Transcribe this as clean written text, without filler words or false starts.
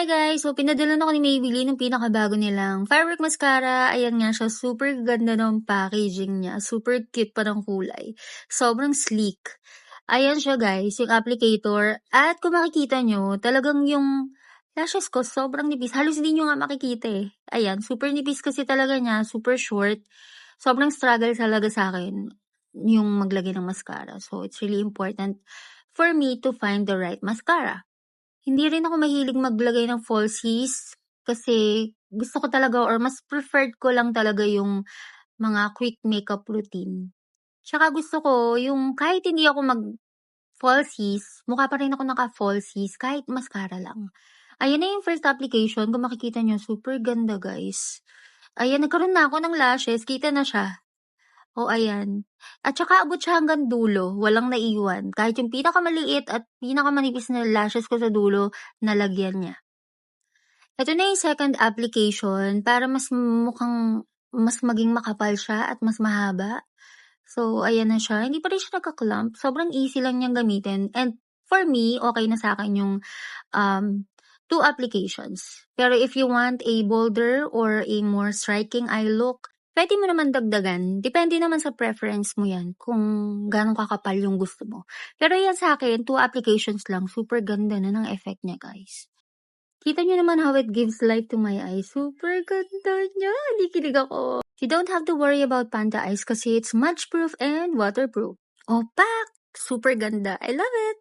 Hi guys! So, pinadala ako ni Maybelline ng pinakabago nilang Firework Mascara. Ayan nga siya, super ganda ng packaging niya. Super cute pa ng kulay. Sobrang sleek. Ayan siya guys, yung applicator. At kung makikita nyo, talagang yung lashes ko sobrang nipis. Halos hindi nyo nga makikita eh. Ayan, super nipis kasi talaga niya, super short. Sobrang struggle talaga sa akin yung maglagay ng mascara. So, it's really important for me to find the right mascara. Hindi rin ako mahilig maglagay ng falsies kasi gusto ko talaga or mas preferred ko lang talaga yung mga quick makeup routine. Tsaka gusto ko yung kahit hindi ako mag-falsies, mukha pa rin ako naka-falsies kahit mascara lang. Ayan na yung first application. Kung makikita nyo, super ganda guys. Ayan, nagkaroon na ako ng lashes. Kita na siya. Oh, ayan. At saka abot siya hanggang dulo, walang naiwan. Kahit yung pinakamaliit at pinakamanipis na lashes ko sa dulo, nalagyan niya. Ito na yung second application para mas maging makapal siya at mas mahaba. So, ayan na siya. Hindi pa rin siya nagka-clump. Sobrang easy lang niyang gamitin. And for me, okay na sa akin yung two applications. Pero if you want a bolder or a more striking eye look, pwede mo naman dagdagan. Depende naman sa preference mo yan kung gano'ng kakapal yung gusto mo. Pero yan sa akin, two applications lang. Super ganda na ng effect niya, guys. Kita niyo naman how it gives light to my eyes. Super ganda niya. Hindi kilig ako. You don't have to worry about panda eyes kasi it's smudge proof and waterproof. Opaque! Super ganda. I love it!